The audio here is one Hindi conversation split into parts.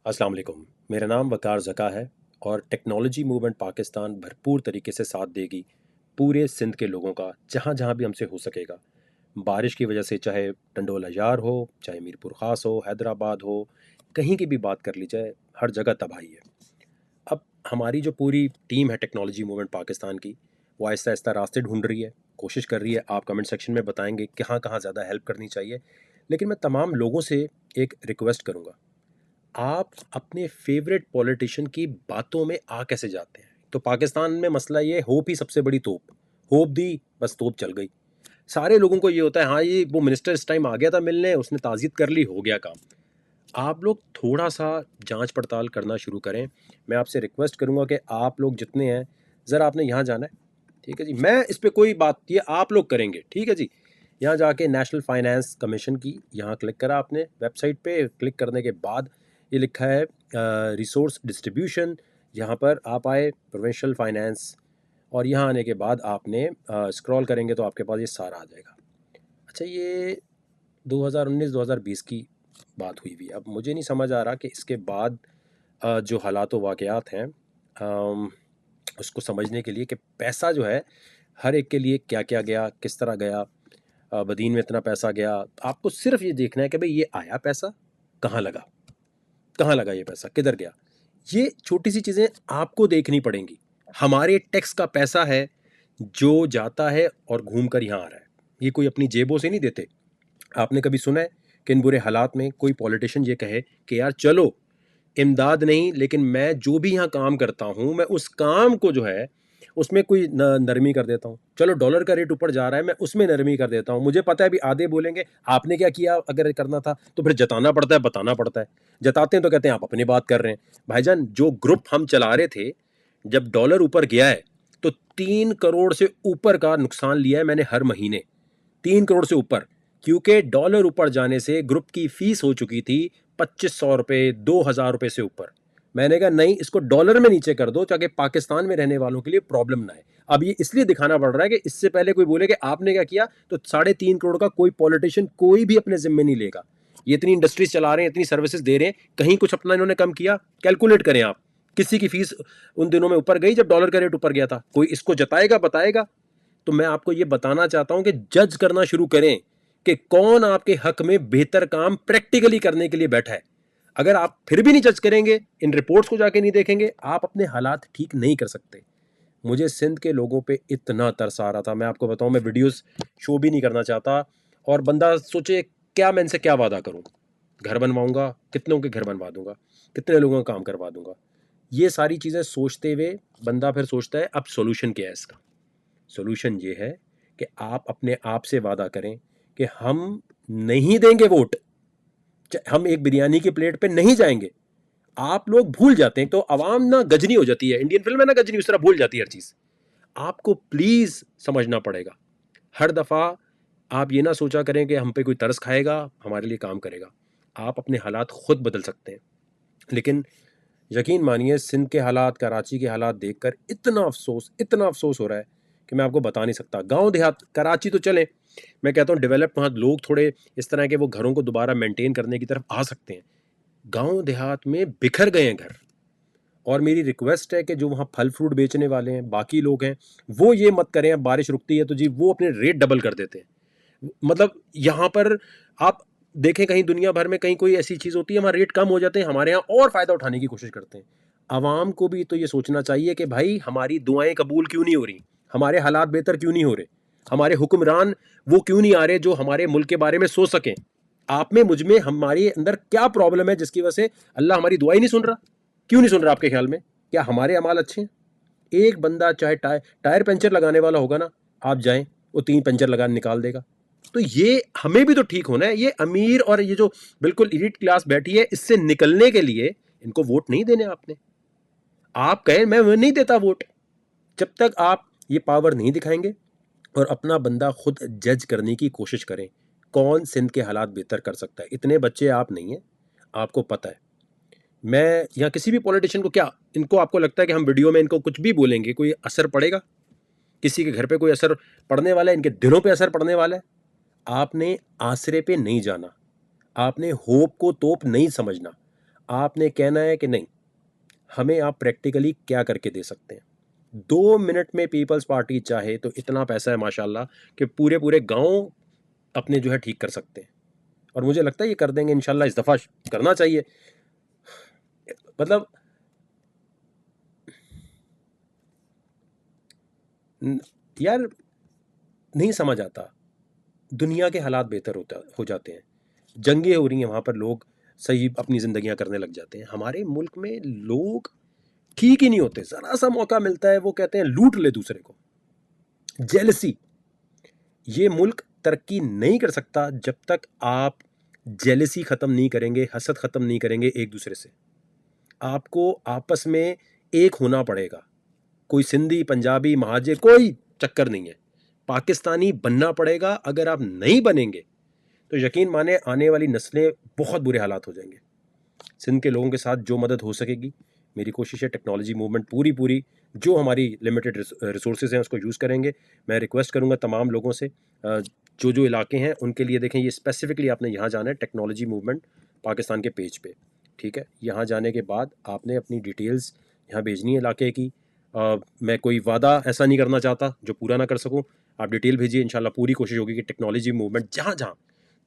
अस्सलाम वालेकुम। मेरा नाम वकार ज़का है और टेक्नोलॉजी मूवमेंट पाकिस्तान भरपूर तरीके से साथ देगी पूरे सिंध के लोगों का, जहाँ जहाँ भी हमसे हो सकेगा। बारिश की वजह से चाहे टंडोला यार हो, चाहे मीरपुर ख़ास हो, हैदराबाद हो, कहीं की भी बात कर ली जाए, हर जगह तबाही है। अब हमारी जो पूरी टीम है टेक्नोलॉजी मूवमेंट पाकिस्तान की, वो आहिस्ता आहिस्ता रास्ते ढूंढ रही है, कोशिश कर रही है। आप कमेंट सेक्शन में बताएंगे कहाँ कहाँ ज़्यादा हेल्प करनी चाहिए। लेकिन मैं तमाम लोगों से एक रिक्वेस्ट करूँगा, आप अपने फेवरेट पॉलिटिशियन की बातों में आ कैसे जाते हैं? तो पाकिस्तान में मसला ये, होप ही सबसे बड़ी तोप। होप दी, बस तोप चल गई। सारे लोगों को ये होता है, हाँ ये वो मिनिस्टर इस टाइम आ गया था मिलने, उसने ताज़ियत कर ली, हो गया काम। आप लोग थोड़ा सा जांच पड़ताल करना शुरू करें। मैं आपसे रिक्वेस्ट करूंगा कि आप लोग जितने हैं, ज़रा आपने यहाँ जाना है, ठीक है जी। मैं इस पे कोई बात, ये आप लोग करेंगे, ठीक है जी। यहाँ जाके नेशनल फाइनेंस कमीशन की यहाँ क्लिक करा आपने, वेबसाइट पे क्लिक करने के बाद ये लिखा है रिसोर्स डिस्ट्रीब्यूशन। यहाँ पर आप आए, प्रोविंशियल फाइनेंस, और यहाँ आने के बाद आपने स्क्रॉल करेंगे तो आपके पास ये सारा आ जाएगा। अच्छा, ये 2019-2020 की बात हुई हुई। अब मुझे नहीं समझ आ रहा कि इसके बाद जो हालात व वाक़यात हैं, अम, उसको समझने के लिए कि पैसा जो है हर एक के लिए क्या क्या गया, किस तरह गया। बदीन में इतना पैसा गया। आपको सिर्फ ये देखना है कि भाई ये आया पैसा, कहाँ लगा, कहाँ लगा ये पैसा, किधर गया। ये छोटी सी चीज़ें आपको देखनी पड़ेंगी। हमारे टैक्स का पैसा है जो जाता है और घूम कर यहाँ आ रहा है। ये कोई अपनी जेबों से नहीं देते। आपने कभी सुना है कि इन बुरे हालात में कोई पॉलिटिशियन ये कहे कि यार चलो, इमदाद नहीं लेकिन मैं जो भी यहाँ काम करता हूँ, मैं उस काम को जो है उसमें कोई नरमी कर देता हूँ। चलो डॉलर का रेट ऊपर जा रहा है, मैं उसमें नरमी कर देता हूँ। मुझे पता है अभी आधे बोलेंगे आपने क्या किया, अगर करना था तो फिर जताना पड़ता है, बताना पड़ता है। जताते हैं तो कहते हैं आप अपनी बात कर रहे हैं। भाईजान, जो ग्रुप हम चला रहे थे, जब डॉलर ऊपर गया है तो 3 करोड़ से ऊपर का नुकसान लिया है मैंने हर महीने। 3 करोड़ से ऊपर, क्योंकि डॉलर ऊपर जाने से ग्रुप की फीस हो चुकी थी 2500 रुपये, 2000 रुपये से ऊपर। मैंने कहा नहीं, इसको डॉलर में नीचे कर दो ताकि पाकिस्तान में रहने वालों के लिए प्रॉब्लम ना है। अब ये इसलिए दिखाना पड़ रहा है कि इससे पहले कोई बोले कि आपने क्या किया, तो 3.5 करोड़ का कोई पॉलिटिशियन कोई भी अपने जिम्मे नहीं लेगा। ये इतनी इंडस्ट्रीज चला रहे हैं, इतनी सर्विसेज दे रहे हैं, कहीं कुछ अपना इन्होंने कम किया? कैलकुलेट करें आप, किसी की फीस उन दिनों में ऊपर गई जब डॉलर का रेट ऊपर गया था? कोई इसको जताएगा, बताएगा? तो मैं आपको ये बताना चाहता हूं कि जज करना शुरू करें कि कौन आपके हक में बेहतर काम प्रैक्टिकली करने के लिए बैठा है। अगर आप फिर भी नहीं जज करेंगे, इन रिपोर्ट्स को जाके नहीं देखेंगे, आप अपने हालात ठीक नहीं कर सकते। मुझे सिंध के लोगों पे इतना तरस आ रहा था, मैं आपको बताऊं, मैं वीडियोस शो भी नहीं करना चाहता। और बंदा सोचे क्या मैं इनसे क्या वादा करूं, घर बनवाऊंगा, कितनों के घर बनवा दूंगा, कितने लोगों का काम करवा दूंगा। ये सारी चीज़ें सोचते हुए बंदा फिर सोचता है अब सोल्यूशन क्या है इसका। सॉल्यूशन ये है कि आप अपने आप से वादा करें कि हम नहीं देंगे वोट, हम एक बिरयानी की प्लेट पे नहीं जाएंगे। आप लोग भूल जाते हैं, तो आवाम ना गजनी हो जाती है, इंडियन फिल्म है ना गजनी, उस तरह भूल जाती है हर चीज। आपको प्लीज समझना पड़ेगा। हर दफा आप ये ना सोचा करें कि हम पे कोई तरस खाएगा, हमारे लिए काम करेगा। आप अपने हालात खुद बदल सकते हैं। लेकिन यकीन मानिए, सिंध के हालात, कराची के हालात देखकर इतना अफसोस हो रहा है कि मैं आपको बता नहीं सकता। गांव देहात, कराची तो चले, मैं कहता हूँ डेवलप, वहाँ लोग थोड़े इस तरह के वो घरों को दोबारा मेंटेन करने की तरफ आ सकते हैं। गांव देहात में बिखर गए हैं घर। और मेरी रिक्वेस्ट है कि जो वहाँ फल फ्रूट बेचने वाले हैं, बाकी लोग हैं, वो ये मत करें। अब बारिश रुकती है तो जी वो अपने रेट डबल कर देते हैं। मतलब यहाँ पर आप देखें, कहीं दुनिया भर में कहीं कोई ऐसी चीज़ होती है हमारे रेट कम हो जाते हैं, हमारे यहाँ और फ़ायदा उठाने की कोशिश करते हैं। आवाम को भी तो ये सोचना चाहिए कि भाई हमारी दुआएं कबूल क्यों नहीं हो रही, हमारे हालात बेहतर क्यों नहीं हो रहे, हमारे हुक्मरान वो क्यों नहीं आ रहे जो हमारे मुल्क के बारे में सोच सकें। आप में, मुझ में, हमारे अंदर क्या प्रॉब्लम है जिसकी वजह से अल्लाह हमारी दुआई नहीं सुन रहा? क्यों नहीं सुन रहा आपके ख्याल में? क्या हमारे अमाल अच्छे हैं? एक बंदा चाहे टायर पंचर लगाने वाला होगा ना, आप जाएं, वो 3 पंचर लगा निकाल देगा। तो ये हमें भी तो ठीक होना है। ये अमीर और ये जो बिल्कुल इलीट क्लास बैठी है, इससे निकलने के लिए इनको वोट नहीं देने आपने। आप कहें मैं नहीं देता वोट, जब तक आप ये पावर नहीं दिखाएंगे और अपना बंदा खुद जज करने की कोशिश करें, कौन सिंध के हालात बेहतर कर सकता है। इतने बच्चे आप नहीं हैं, आपको पता है। मैं यहाँ किसी भी पॉलिटिशियन को, क्या इनको आपको लगता है कि हम वीडियो में इनको कुछ भी बोलेंगे कोई असर पड़ेगा? किसी के घर पे कोई असर पड़ने वाला है? इनके दिलों पे असर पड़ने वाला है? आपने आसरे पे नहीं जाना, आपने होप को तोप नहीं समझना। आपने कहना है कि नहीं, हमें आप प्रैक्टिकली क्या करके दे सकते हैं। 2 मिनट में पीपल्स पार्टी चाहे तो इतना पैसा है माशाल्लाह कि पूरे पूरे गांव अपने जो है ठीक कर सकते हैं, और मुझे लगता है ये कर देंगे इंशाल्लाह। इस दफ़ा करना चाहिए। मतलब यार नहीं समझ आता, दुनिया के हालात बेहतर हो जाते हैं, जंगें हो रही हैं वहाँ पर, लोग सही अपनी ज़िंदगियाँ करने लग जाते हैं। हमारे मुल्क में लोग ठीक ही नहीं होते, ज़रा सा मौका मिलता है वो कहते हैं लूट ले दूसरे को। जेलसी, ये मुल्क तरक्की नहीं कर सकता जब तक आप जेलसी ख़त्म नहीं करेंगे, हसद ख़त्म नहीं करेंगे एक दूसरे से। आपको आपस में एक होना पड़ेगा। कोई सिंधी, पंजाबी, महाजिर कोई चक्कर नहीं है, पाकिस्तानी बनना पड़ेगा। अगर आप नहीं बनेंगे तो यकीन माने आने वाली नस्लें बहुत बुरे हालात हो जाएंगे। सिंध के लोगों के साथ जो मदद हो सकेगी, मेरी कोशिश है टेक्नोलॉजी मूवमेंट पूरी पूरी जो हमारी लिमिटेड रिसोर्सेज हैं उसको यूज़ करेंगे। मैं रिक्वेस्ट करूँगा तमाम लोगों से, जो जो इलाके हैं उनके लिए, देखें ये स्पेसिफिकली आपने यहाँ जाना है टेक्नोलॉजी मूवमेंट पाकिस्तान के पेज पे, ठीक है। यहाँ जाने के बाद आपने अपनी डिटेल्स यहाँ भेजनी है इलाके की। मैं कोई वादा ऐसा नहीं करना चाहता जो पूरा ना कर सकूँ। आप डिटेल भेजिए, इंशाल्लाह पूरी कोशिश होगी कि टेक्नोलॉजी मूवमेंट जहाँ जहाँ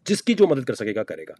जिसकी जो मदद कर सकेगा करेगा।